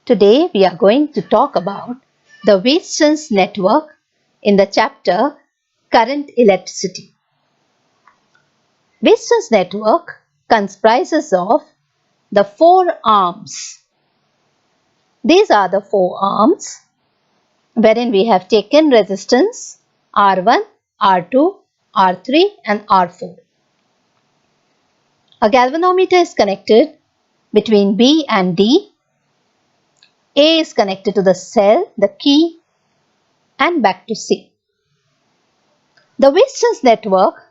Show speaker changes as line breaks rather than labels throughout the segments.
Today we are going to talk about the Wheatstone's network in the chapter Current Electricity. Wheatstone's network comprises of the four arms. These are the four arms wherein we have taken resistance R1, R2, R3 and R4. A galvanometer is connected between B and D. A is connected to the cell, the key, and back to C. The Wheatstone's network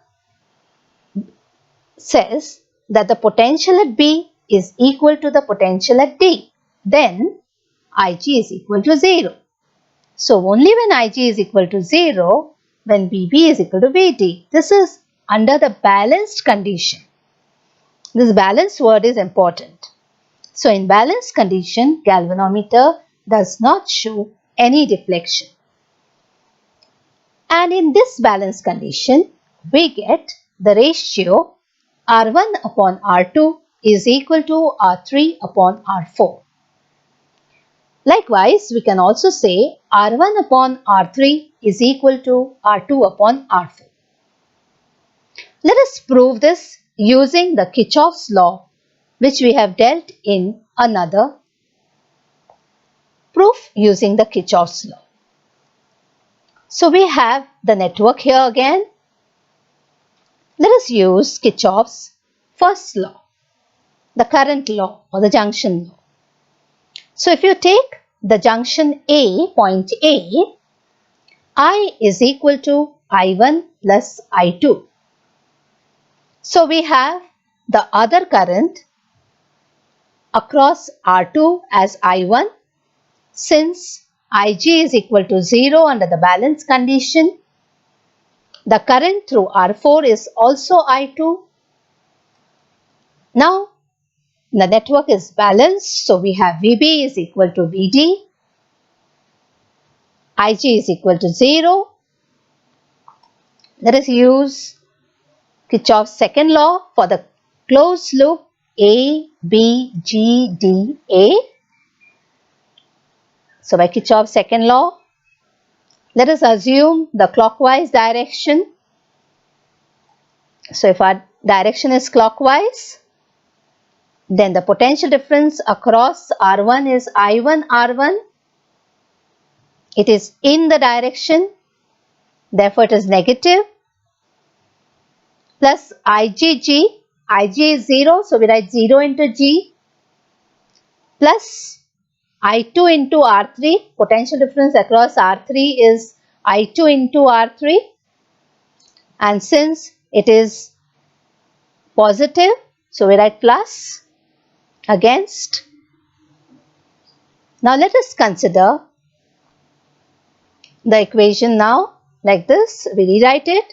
says that the potential at B is equal to the potential at D. Then Ig is equal to 0. So only when Ig is equal to 0, when Vb is equal to Vd. This is under the balanced condition. This balanced word is important. So in balanced condition, galvanometer does not show any deflection. And in this balanced condition, we get the ratio R1 upon R2 is equal to R3 upon R4. Likewise, we can also say R1 upon R3 is equal to R2 upon R4. Let us prove this using the Kirchhoff's law, which we have dealt in another proof using the Kirchhoff's law. So we have the network here again. Let us use Kirchhoff's first law, the current law or the junction law. So if you take the junction A, point A, I is equal to I1 plus I2. So we have the other current across R2 as I1. Since Ig is equal to 0 under the balance condition, the current through R4 is also I2. Now, the network is balanced, so we have Vb is equal to Vd, Ig is equal to 0. Let us use Kirchhoff's second law for the closed loop A, B, G, D, A. So by Kirchhoff's second law, let us assume the clockwise direction. So if our direction is clockwise, then the potential difference across R1 is I1 R1. It is in the direction, therefore it is negative, plus IgG. Ig is 0, so we write 0 into G, plus I2 into R3. Potential difference across R3 is I2 into R3. And since it is positive, so we write plus, against. Now let us consider the equation now like this. We rewrite it.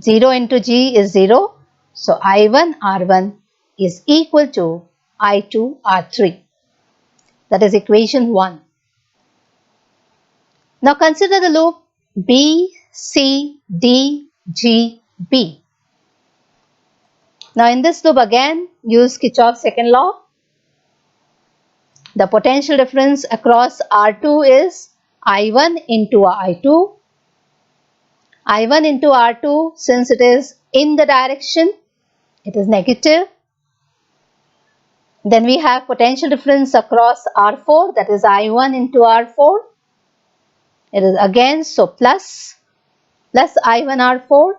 0 into G is 0. So I1 R1 is equal to I2 R3. That is equation 1. Now consider the loop B, C, D, G, B. Now in this loop again use Kirchhoff's second law. The potential difference across R2 is I1 into I2. I1 into R2, since it is in the direction, it is negative. Then we have potential difference across R4, that is I1 into R4. It is against, so plus I1 R4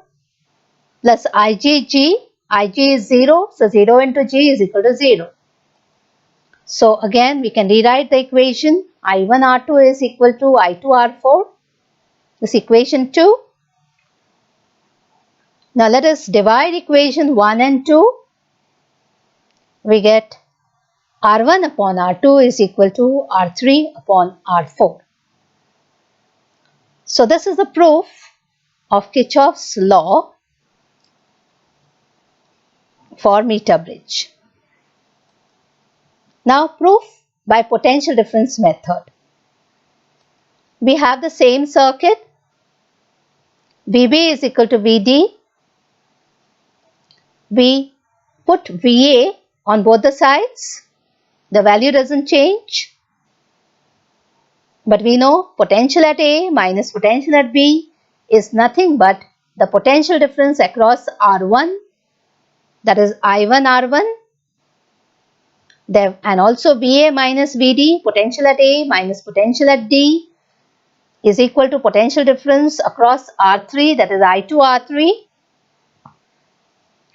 plus IgG. Ig is 0, so 0 into G is equal to 0. So again we can rewrite the equation. I1 R2 is equal to I2 R4. This equation 2. Now let us divide equation 1 and 2. We get R1 upon R2 is equal to R3 upon R4. So this is the proof of Kirchhoff's law for meter bridge. Now proof by potential difference method. We have the same circuit. Vb is equal to Vd. We put Va on both the sides. The value doesn't change. But we know potential at A minus potential at B is nothing but the potential difference across R1, that is I1 R1, and also VA minus VD, potential at A minus potential at D, is equal to potential difference across R3, that is I2 R3.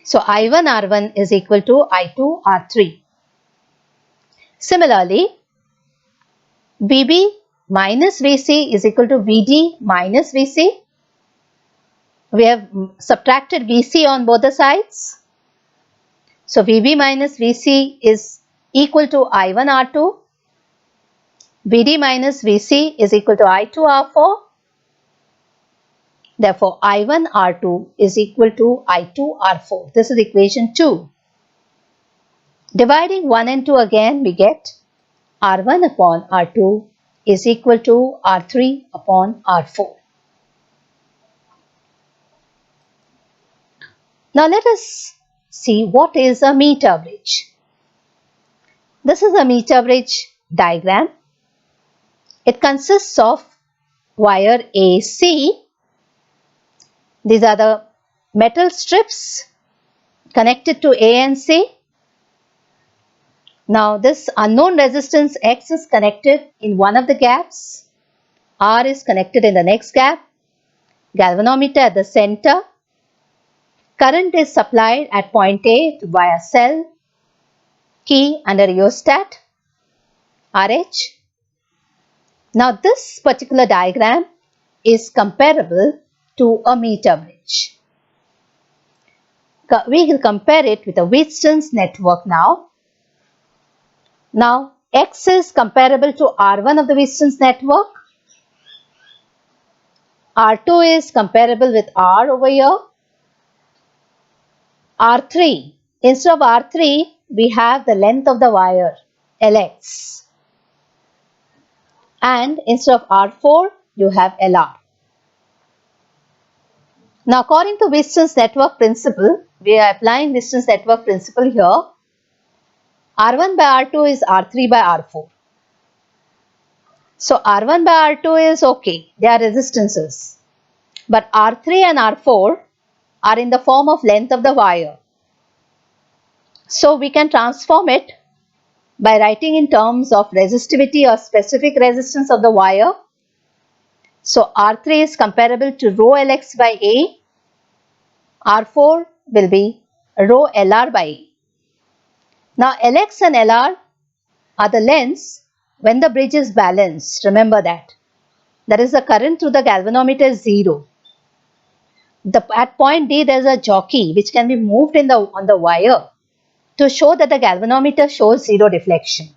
So I1 R1 is equal to I2 R3. Similarly, VB minus VC is equal to VD minus VC. We have subtracted VC on both the sides. So VB minus VC is equal to I1 R2. VD minus VC is equal to I2 R4. Therefore, I1 R2 is equal to I2 R4. This is equation 2. Dividing 1 and 2 again, we get R1 upon R2 is equal to R3 upon R4. Now let us see what is a meter bridge. This is a meter bridge diagram. It consists of wire AC. These are the metal strips connected to A and C. Now this unknown resistance X is connected in one of the gaps. R is connected in the next gap. Galvanometer at the center. Current is supplied at point A via cell. Key under rheostat. RH. Now this particular diagram is comparable to a meter bridge. We will compare it with a Wheatstone's network now. Now X is comparable to R1 of the Wheatstone's network. R2 is comparable with R over here. R3, instead of R3, we have the length of the wire, Lx. And instead of R4, you have Lr. Now, according to Wheatstone's network principle, we are applying Wheatstone's network principle here. R1 by R2 is R3 by R4. So, R1 by R2 is okay, they are resistances. But R3 and R4 are in the form of length of the wire. So, we can transform it by writing in terms of resistivity or specific resistance of the wire. So, R3 is comparable to rho Lx by A. R4 will be rho Lr by A. Now, Lx and Lr are the lengths when the bridge is balanced. Remember that. That is, the current through the galvanometer is 0. At point D, there is a jockey which can be moved on the wire to show that the galvanometer shows 0 deflection.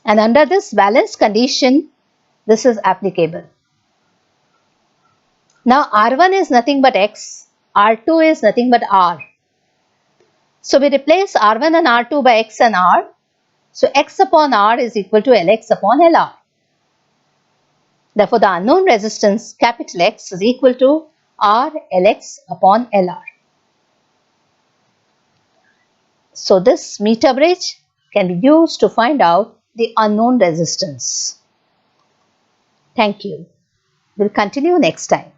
And under this balanced condition, this is applicable. Now, R1 is nothing but X, R2 is nothing but R. So, we replace R1 and R2 by X and R. So, X upon R is equal to Lx upon Lr. Therefore, the unknown resistance capital X is equal to R Lx upon Lr. So, this meter bridge can be used to find out the unknown resistance. Thank you. We'll continue next time.